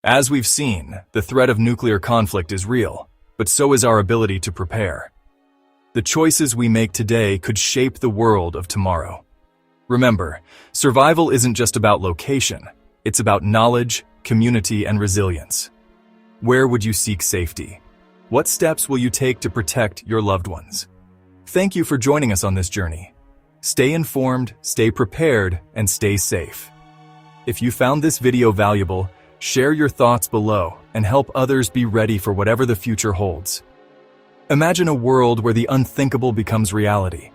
As we've seen, the threat of nuclear conflict is real, but so is our ability to prepare. The choices we make today could shape the world of tomorrow. Remember, survival isn't just about location, it's about knowledge, community, and resilience. Where would you seek safety? What steps will you take to protect your loved ones? Thank you for joining us on this journey. Stay informed, stay prepared, and stay safe. If you found this video valuable, share your thoughts below and help others be ready for whatever the future holds. Imagine a world where the unthinkable becomes reality,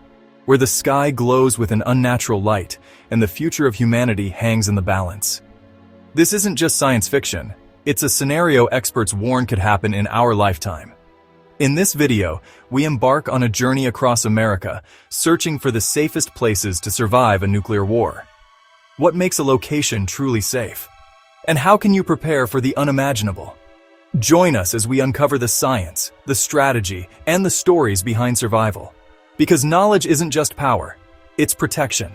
where the sky glows with an unnatural light and the future of humanity hangs in the balance. This isn't just science fiction, it's a scenario experts warn could happen in our lifetime. In this video, we embark on a journey across America, searching for the safest places to survive a nuclear war. What makes a location truly safe? And how can you prepare for the unimaginable? Join us as we uncover the science, the strategy, and the stories behind survival. Because knowledge isn't just power, it's protection.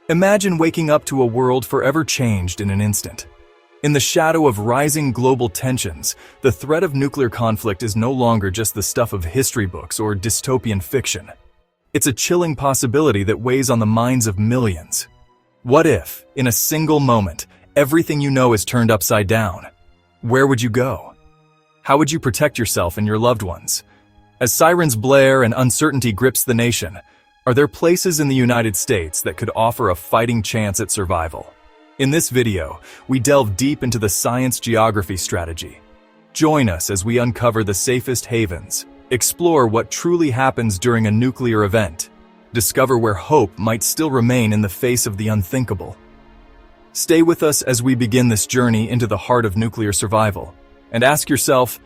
Imagine waking up to a world forever changed in an instant. In the shadow of rising global tensions, the threat of nuclear conflict is no longer just the stuff of history books or dystopian fiction. It's a chilling possibility that weighs on the minds of millions. What if, in a single moment, everything you know is turned upside down? Where would you go? How would you protect yourself and your loved ones? As sirens blare and uncertainty grips the nation, are there places in the United States that could offer a fighting chance at survival? In this video, we delve deep into the science geography strategy. Join us as we uncover the safest havens, explore what truly happens during a nuclear event, discover where hope might still remain in the face of the unthinkable. Stay with us as we begin this journey into the heart of nuclear survival, and ask yourself,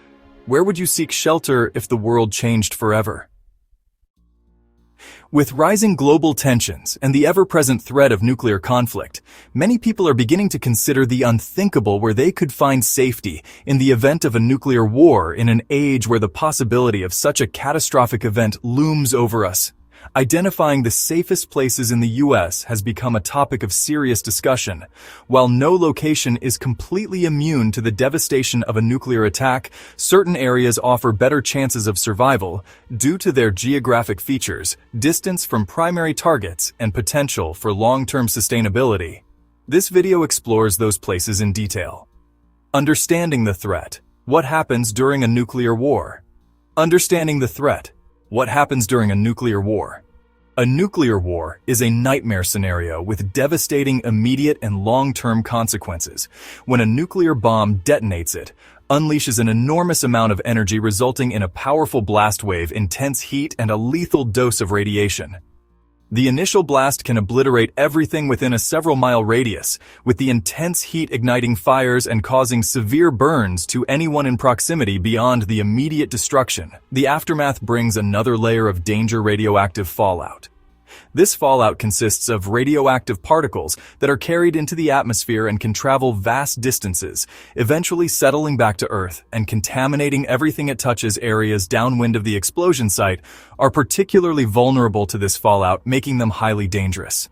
where would you seek shelter if the world changed forever? With rising global tensions and the ever-present threat of nuclear conflict, many people are beginning to consider the unthinkable where they could find safety in the event of a nuclear war in an age where the possibility of such a catastrophic event looms over us. Identifying the safest places in the U.S. has become a topic of serious discussion. While no location is completely immune to the devastation of a nuclear attack, certain areas offer better chances of survival due to their geographic features, distance from primary targets, and potential for long-term sustainability. This video explores those places in detail. Understanding the threat. What happens during a nuclear war? Understanding the threat. What happens during a nuclear war? A nuclear war is a nightmare scenario with devastating immediate and long-term consequences. When a nuclear bomb detonates, it unleashes an enormous amount of energy resulting in a powerful blast wave, intense heat, and a lethal dose of radiation. The initial blast can obliterate everything within a several-mile radius, with the intense heat igniting fires and causing severe burns to anyone in proximity beyond the immediate destruction. The aftermath brings another layer of danger: radioactive fallout. This fallout consists of radioactive particles that are carried into the atmosphere and can travel vast distances, eventually settling back to Earth and contaminating everything it touches. Areas downwind of the explosion site are particularly vulnerable to this fallout, making them highly dangerous.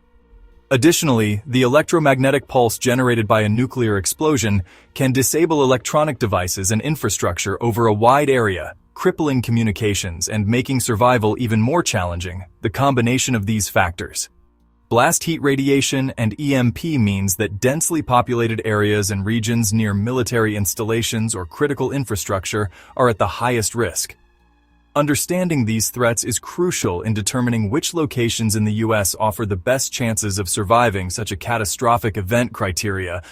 Additionally, the electromagnetic pulse generated by a nuclear explosion can disable electronic devices and infrastructure over a wide area, crippling communications and making survival even more challenging. The combination of these factors, blast heat radiation and EMP, means that densely populated areas and regions near military installations or critical infrastructure are at the highest risk. Understanding these threats is crucial in determining which locations in the U.S. offer the best chances of surviving such a catastrophic event. Criteria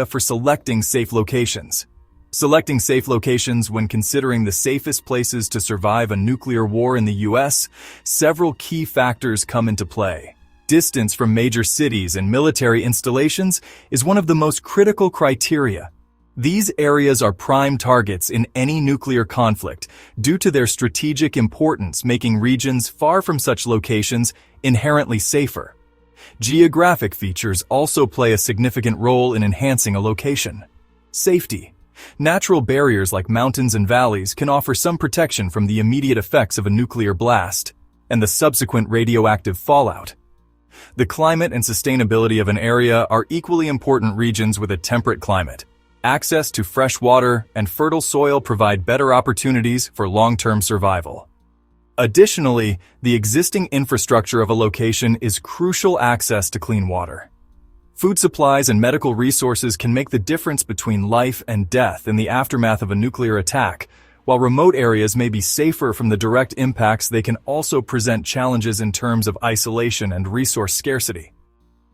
for selecting safe locations. Selecting safe locations when considering the safest places to survive a nuclear war in the U.S., several key factors come into play. Distance from major cities and military installations is one of the most critical criteria. These areas are prime targets in any nuclear conflict due to their strategic importance, making regions far from such locations inherently safer. Geographic features also play a significant role in enhancing a location. Safety. Natural barriers like mountains and valleys can offer some protection from the immediate effects of a nuclear blast and the subsequent radioactive fallout. The climate and sustainability of an area are equally important. Regions with a temperate climate, Access to fresh water and fertile soil provide better opportunities for long-term survival. Additionally, the existing infrastructure of a location is crucial access to clean water. Food supplies and medical resources can make the difference between life and death in the aftermath of a nuclear attack. While remote areas may be safer from the direct impacts, they can also present challenges in terms of isolation and resource scarcity.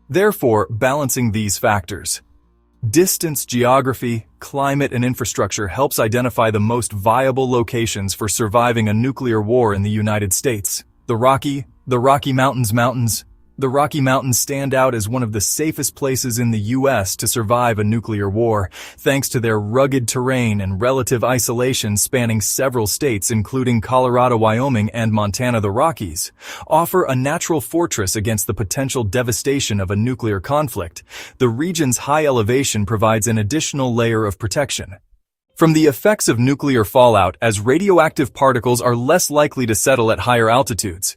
Therefore, balancing these factors, distance, geography, climate, and infrastructure helps identify the most viable locations for surviving a nuclear war in the United States. The Rocky Mountains stand out as one of the safest places in the U.S. to survive a nuclear war, thanks to their rugged terrain and relative isolation spanning several states including Colorado, Wyoming, and Montana. The Rockies offer a natural fortress against the potential devastation of a nuclear conflict. The region's high elevation provides an additional layer of protection from the effects of nuclear fallout, as radioactive particles are less likely to settle at higher altitudes.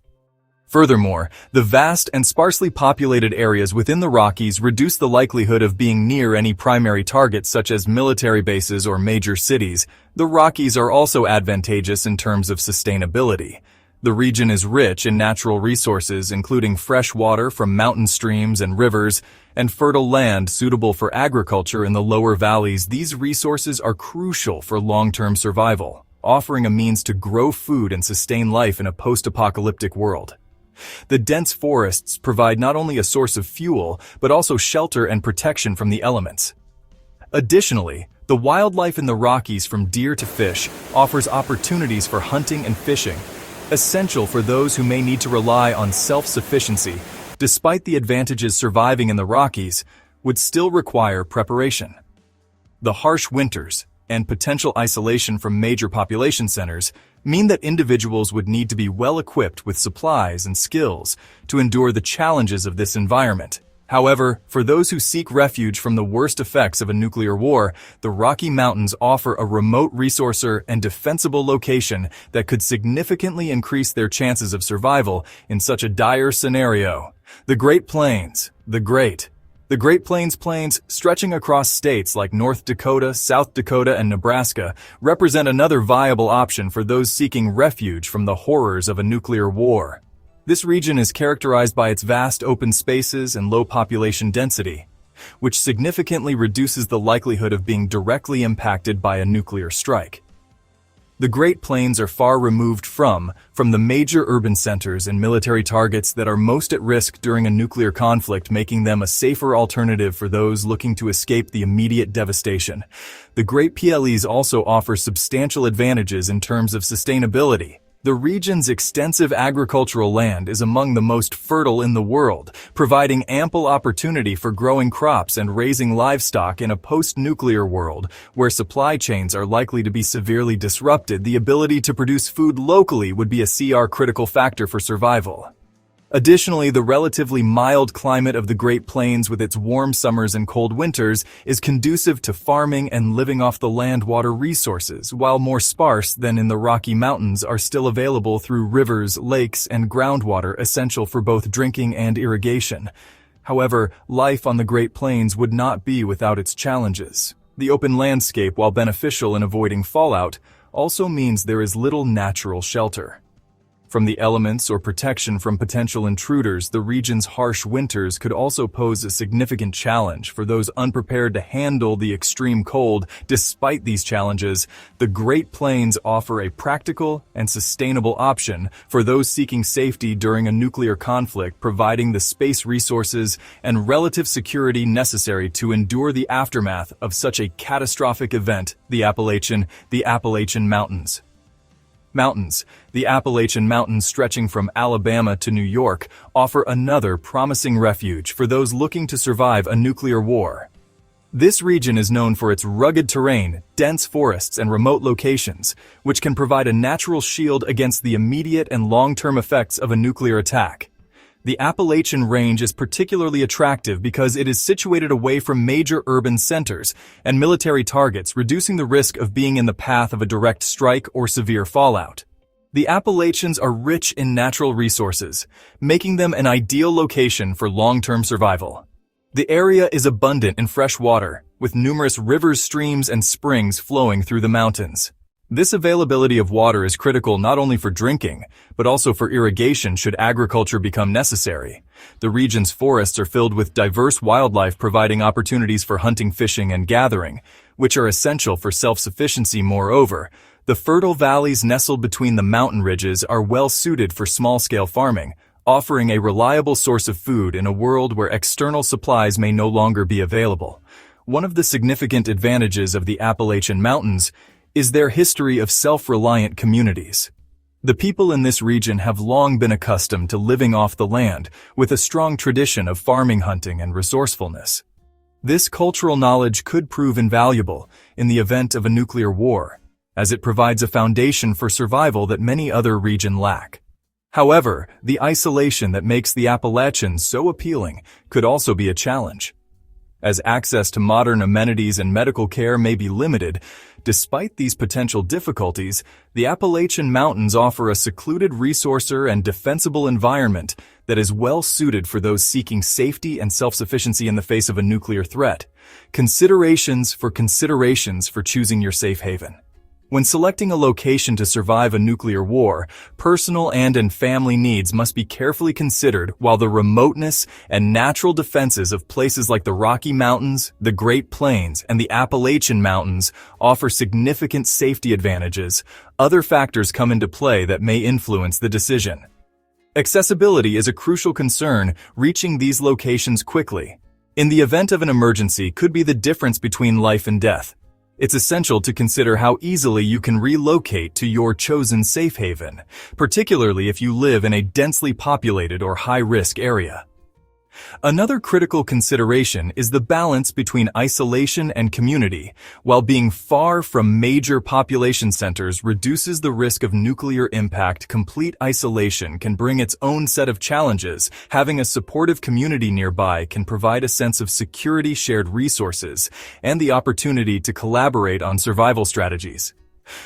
Furthermore, the vast and sparsely populated areas within the Rockies reduce the likelihood of being near any primary targets such as military bases or major cities. The Rockies are also advantageous in terms of sustainability. The region is rich in natural resources, including fresh water from mountain streams and rivers, and fertile land suitable for agriculture in the lower valleys. These resources are crucial for long-term survival, offering a means to grow food and sustain life in a post-apocalyptic world. The dense forests provide not only a source of fuel, but also shelter and protection from the elements. Additionally, the wildlife in the Rockies, from deer to fish, offers opportunities for hunting and fishing, essential for those who may need to rely on self-sufficiency. Despite the advantages, surviving in the Rockies would still require preparation. The harsh winters and potential isolation from major population centers mean that individuals would need to be well equipped with supplies and skills to endure the challenges of this environment. However, for those who seek refuge from the worst effects of a nuclear war, the Rocky Mountains offer a remote, resource and defensible location that could significantly increase their chances of survival in such a dire scenario. The Great Plains. The Great Plains, stretching across states like North Dakota, South Dakota, and Nebraska, represent another viable option for those seeking refuge from the horrors of a nuclear war. This region is characterized by its vast open spaces and low population density, which significantly reduces the likelihood of being directly impacted by a nuclear strike. The Great Plains are far removed from the major urban centers and military targets that are most at risk during a nuclear conflict, making them a safer alternative for those looking to escape the immediate devastation. The Great Plains also offer substantial advantages in terms of sustainability. The region's extensive agricultural land is among the most fertile in the world, providing ample opportunity for growing crops and raising livestock. In a post-nuclear world where supply chains are likely to be severely disrupted, the ability to produce food locally would be a critical factor for survival. Additionally, the relatively mild climate of the Great Plains, with its warm summers and cold winters, is conducive to farming and living off the land. Water resources, while more sparse than in the Rocky Mountains, are still available through rivers, lakes, and groundwater, essential for both drinking and irrigation. However, life on the Great Plains would not be without its challenges. The open landscape, while beneficial in avoiding fallout, also means there is little natural shelter from the elements or protection from potential intruders. The region's harsh winters could also pose a significant challenge for those unprepared to handle the extreme cold. Despite these challenges, the Great Plains offer a practical and sustainable option for those seeking safety during a nuclear conflict, providing the space, resources, and relative security necessary to endure the aftermath of such a catastrophic event. The Appalachian Mountains. The Appalachian Mountains, stretching from Alabama to New York, offer another promising refuge for those looking to survive a nuclear war. This region is known for its rugged terrain, dense forests, and remote locations, which can provide a natural shield against the immediate and long-term effects of a nuclear attack. The Appalachian Range is particularly attractive because it is situated away from major urban centers and military targets, reducing the risk of being in the path of a direct strike or severe fallout. The Appalachians are rich in natural resources, making them an ideal location for long-term survival. The area is abundant in fresh water, with numerous rivers, streams, and springs flowing through the mountains. This availability of water is critical not only for drinking, but also for irrigation should agriculture become necessary. The region's forests are filled with diverse wildlife providing opportunities for hunting, fishing, and gathering, which are essential for self-sufficiency. Moreover, the fertile valleys nestled between the mountain ridges are well suited for small-scale farming, offering a reliable source of food in a world where external supplies may no longer be available. One of the significant advantages of the Appalachian Mountains is their history of self-reliant communities. The people in this region have long been accustomed to living off the land, with a strong tradition of farming, hunting, and resourcefulness. This cultural knowledge could prove invaluable in the event of a nuclear war, as it provides a foundation for survival that many other regions lack. However, the isolation that makes the Appalachians so appealing could also be a challenge, as access to modern amenities and medical care may be limited. Despite these potential difficulties, the Appalachian Mountains offer a secluded, resource-rich, and defensible environment that is well suited for those seeking safety and self-sufficiency in the face of a nuclear threat. Considerations for choosing your safe haven. When selecting a location to survive a nuclear war, personal and family needs must be carefully considered, while the remoteness and natural defenses of places like the Rocky Mountains, the Great Plains, and the Appalachian Mountains offer significant safety advantages. Other factors come into play that may influence the decision. Accessibility is a crucial concern. Reaching these locations quickly, in the event of an emergency, could be the difference between life and death. It's essential to consider how easily you can relocate to your chosen safe haven, particularly if you live in a densely populated or high-risk area. Another critical consideration is the balance between isolation and community. While being far from major population centers reduces the risk of nuclear impact, complete isolation can bring its own set of challenges. Having a supportive community nearby can provide a sense of security, shared resources, and the opportunity to collaborate on survival strategies.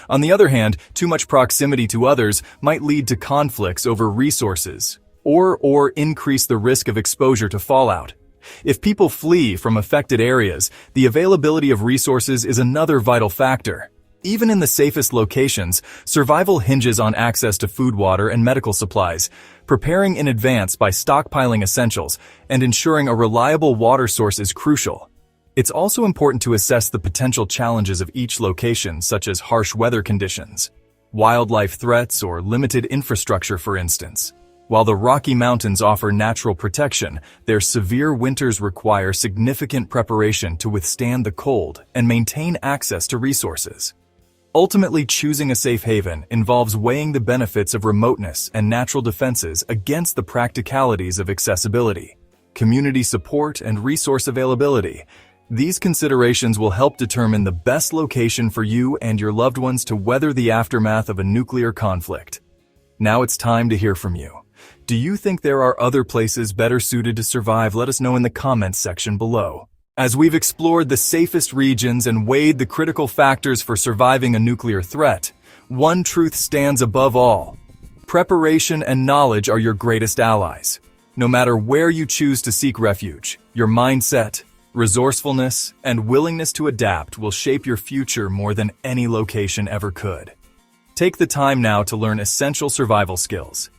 On the other hand, too much proximity to others might lead to conflicts over resources, or increase the risk of exposure to fallout. If people flee from affected areas, the availability of resources is another vital factor. Even in the safest locations, survival hinges on access to food, water, and medical supplies. Preparing in advance by stockpiling essentials and ensuring a reliable water source is crucial. It's also important to assess the potential challenges of each location, such as harsh weather conditions, wildlife threats, or limited infrastructure, for instance. While the Rocky Mountains offer natural protection, their severe winters require significant preparation to withstand the cold and maintain access to resources. Ultimately, choosing a safe haven involves weighing the benefits of remoteness and natural defenses against the practicalities of accessibility, community support, and resource availability. These considerations will help determine the best location for you and your loved ones to weather the aftermath of a nuclear conflict. Now it's time to hear from you. Do you think there are other places better suited to survive? Let us know in the comments section below. As we've explored the safest regions and weighed the critical factors for surviving a nuclear threat, one truth stands above all. Preparation and knowledge are your greatest allies. No matter where you choose to seek refuge, your mindset, resourcefulness, and willingness to adapt will shape your future more than any location ever could. Take the time now to learn essential survival skills: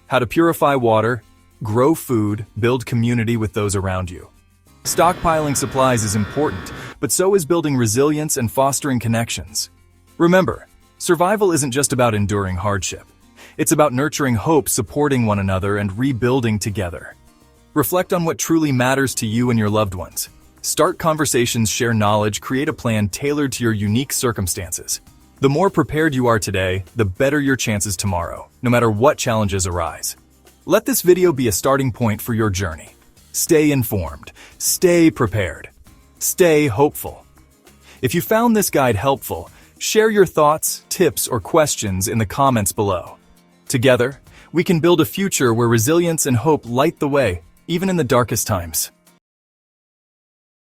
how to purify water, grow food, build community with those around you. Stockpiling supplies is important, but so is building resilience and fostering connections. Remember, survival isn't just about enduring hardship. It's about nurturing hope, supporting one another, and rebuilding together. Reflect on what truly matters to you and your loved ones. Start conversations, share knowledge, create a plan tailored to your unique circumstances. The more prepared you are today, the better your chances tomorrow, no matter what challenges arise. Let this video be a starting point for your journey. Stay informed, stay prepared, stay hopeful. If you found this guide helpful, share your thoughts, tips, or questions in the comments below. Together, we can build a future where resilience and hope light the way, even in the darkest times.